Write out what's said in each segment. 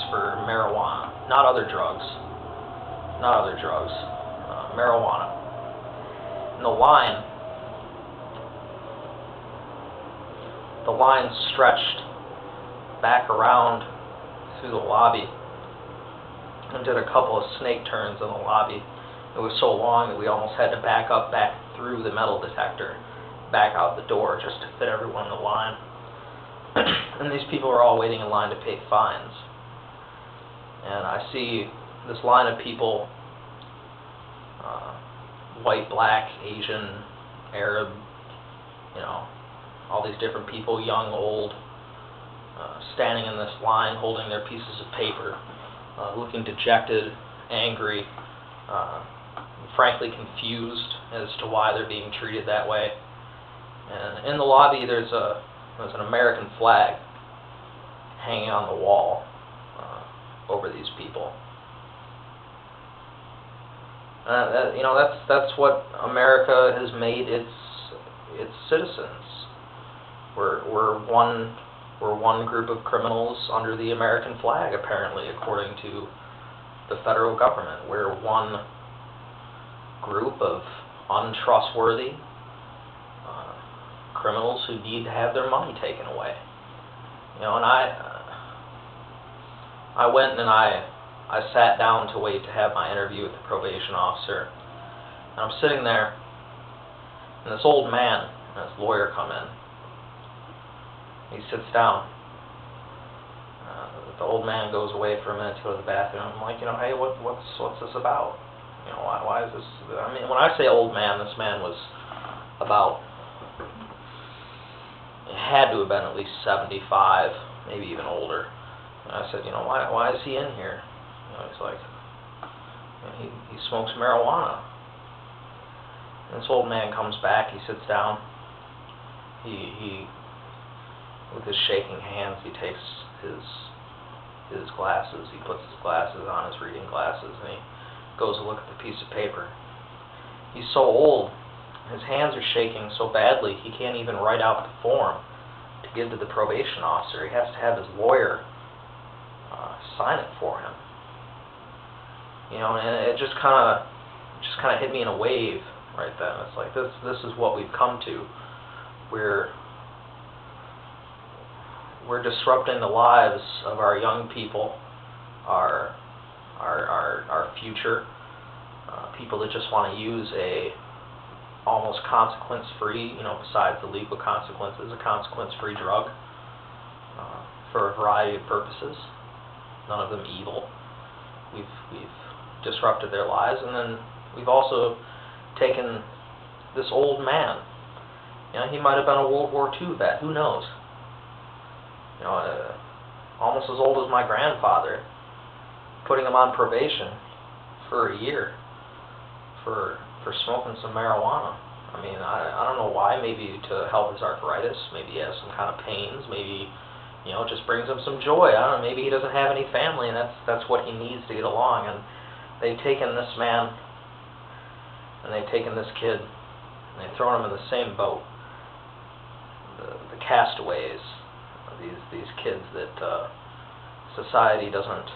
for marijuana, not other drugs, marijuana. And the line stretched back around through the lobby and did a couple of snake turns in the lobby. It was so long that we almost had to back up back through the metal detector, back out the door just to fit everyone in the line. And these people are all waiting in line to pay fines. And I see this line of people, white, black, Asian, Arab, all these different people, young, old, standing in this line holding their pieces of paper, looking dejected, angry, frankly confused as to why they're being treated that way. And in the lobby there's an American flag hanging on the wall over these people. That's what America has made its citizens. We're one group of criminals under the American flag, apparently, according to the federal government. We're one group of untrustworthy criminals who need to have their money taken away. And I went and I sat down to wait to have my interview with the probation officer. And I'm sitting there, and this old man and his lawyer come in. He sits down. The old man goes away for a minute to go to the bathroom. I'm like, hey, what's this about? Why is this? I mean, when I say old man, this man was about, it had to have been at least 75, maybe even older. And I said, why is he in here? He's like, he smokes marijuana. And this old man comes back, he sits down, he with his shaking hands, he takes his glasses, he puts his glasses on, his reading glasses, and he goes to look at the piece of paper. He's so old, his hands are shaking so badly, he can't even write out the form to give to the probation officer. He has to have his lawyer sign it for him. And it just kind of hit me in a wave right then. It's like, this is what we've come to. We're disrupting the lives of our young people, our future, people that just want to use a almost consequence-free, besides the legal consequences, a consequence-free drug for a variety of purposes, none of them evil. We've disrupted their lives, and then we've also taken this old man. He might have been a World War II vet, who knows? Almost as old as my grandfather, putting him on probation for a year for smoking some marijuana. I mean, I don't know why. Maybe to help his arthritis. Maybe he has some kind of pains. Maybe it just brings him some joy. I don't know. Maybe he doesn't have any family, and that's what he needs to get along. And they've taken this man and they've taken this kid and they've thrown him in the same boat. The castaways. These kids that society doesn't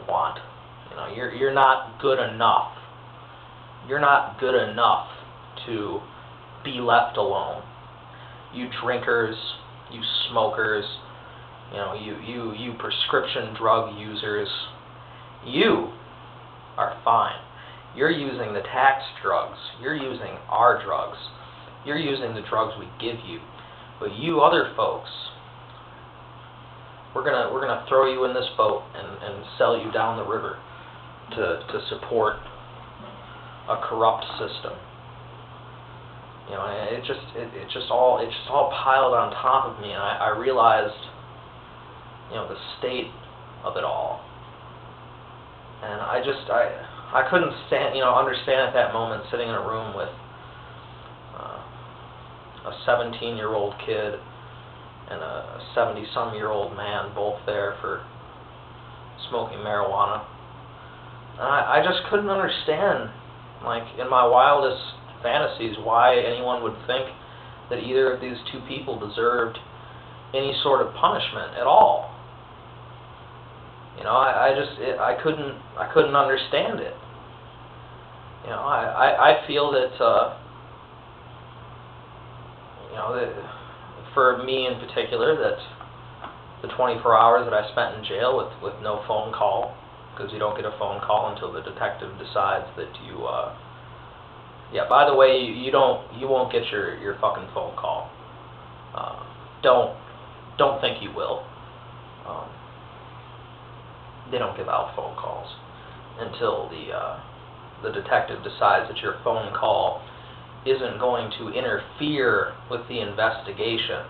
want. You're not good enough. You're not good enough to be left alone. You drinkers, you smokers, you prescription drug users, you are fine. You're using the tax drugs. You're using our drugs. You're using the drugs we give you. But you other folks, we're gonna throw you in this boat and sell you down the river to support a corrupt system. It just all piled on top of me, and I realized, the state of it all. And I couldn't understand at that moment, sitting in a room with a 17-year-old kid and a 70-some-year-old man, both there for smoking marijuana. And I just couldn't understand, in my wildest fantasies, why anyone would think that either of these two people deserved any sort of punishment at all. I couldn't understand it. You know, I feel that, you know, that for me in particular, that the 24 hours that I spent in jail with no phone call, because you don't get a phone call until the detective decides that you, yeah, by the way, you won't get your fucking phone call. Don't think you will. They don't give out phone calls until the detective decides that your phone call isn't going to interfere with the investigation.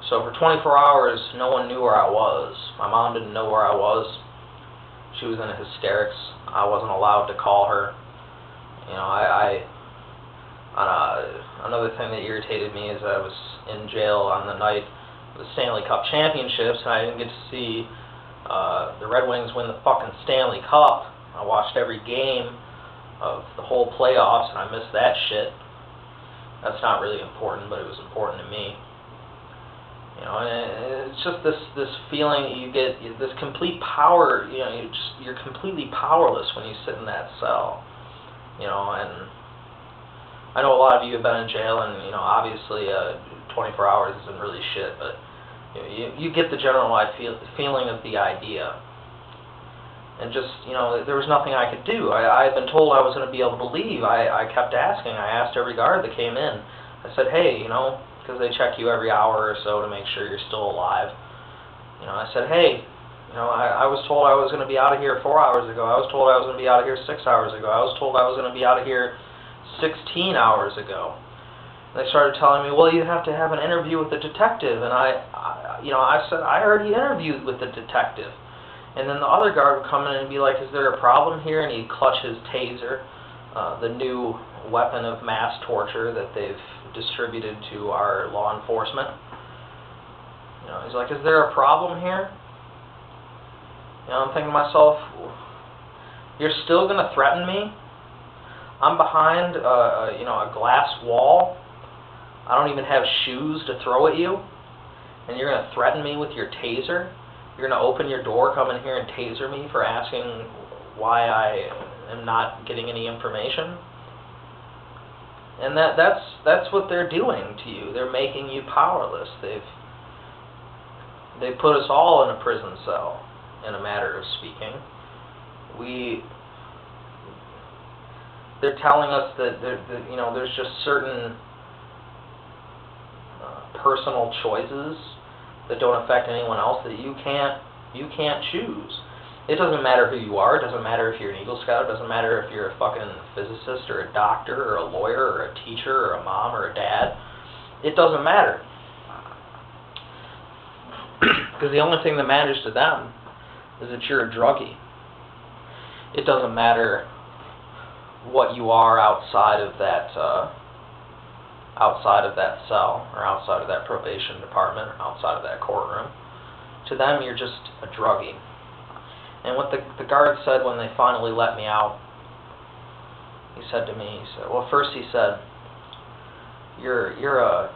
So for 24 hours, no one knew where I was. My mom didn't know where I was. She was in hysterics. I wasn't allowed to call her. You know, another thing that irritated me is I was in jail on the night of the Stanley Cup Championships, and I didn't get to see the Red Wings win the fucking Stanley Cup. I watched every game of the whole playoffs, and I missed that shit. That's not really important, but it was important to me. You know, and it's just this feeling you get, this complete power. You know, you're completely powerless when you sit in that cell. You know, and I know a lot of you have been in jail, and you know, obviously, 24 hours isn't really shit, but you get the general feeling of the idea. And just, you know, there was nothing I could do. I had been told I was going to be able to leave. I kept asking. I asked every guard that came in. I said, hey, you know, because they check you every hour or so to make sure you're still alive. You know, I said, hey, you know, I was told I was going to be out of here 4 hours ago. I was told I was going to be out of here 6 hours ago. I was told I was going to be out of here 16 hours ago. And they started telling me, well, you have to have an interview with the detective. And you know, I said, I already interviewed with the detective. And then the other guard would come in and be like, is there a problem here? And he'd clutch his taser, the new weapon of mass torture that they've distributed to our law enforcement. You know, he's like, is there a problem here? You know, I'm thinking to myself, you're still going to threaten me? I'm behind, you know, a glass wall. I don't even have shoes to throw at you. And you're going to threaten me with your taser? You're going to open your door, come in here, and taser me for asking why I am not getting any information? And that's what they're doing to you. They're making you powerless. They've put us all in a prison cell, in a matter of speaking. They're telling us that you know, there's just certain personal choices that don't affect anyone else, that you can't choose. It doesn't matter who you are. It doesn't matter if you're an Eagle Scout. It doesn't matter if you're a fucking physicist or a doctor or a lawyer or a teacher or a mom or a dad. It doesn't matter. Because the only thing that matters to them is that you're a druggie. It doesn't matter what you are outside of that cell, or outside of that probation department, or outside of that courtroom. To them, you're just a druggie. And what the guard said when they finally let me out, he said to me, he said, well, first he said, you're a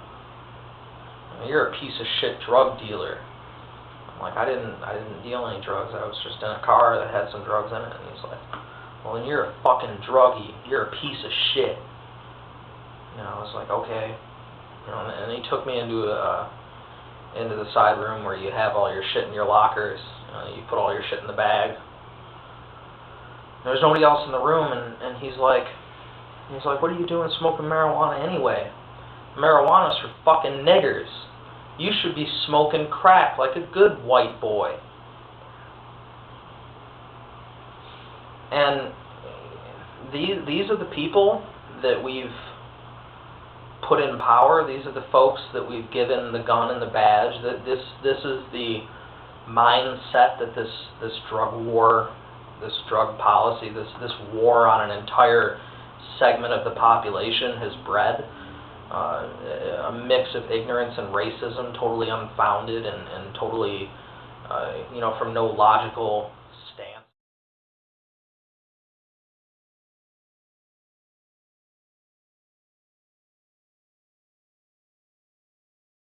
piece of shit drug dealer. I'm like, I didn't deal any drugs. I was just in a car that had some drugs in it. And he's like, well, then you're a fucking druggie. You're a piece of shit. You know, I was like, okay. You know, and he took me into the side room where you have all your shit in your lockers. You put all your shit in the bag. There's nobody else in the room, and he's like, what are you doing smoking marijuana anyway? Marijuana's for fucking niggers. You should be smoking crack like a good white boy. And these are the people that we've put in power. These are the folks that we've given the gun and the badge. That this is the mindset that this drug war, this drug policy, this war on an entire segment of the population has bred. A mix of ignorance and racism, totally unfounded and totally, you know, from no logical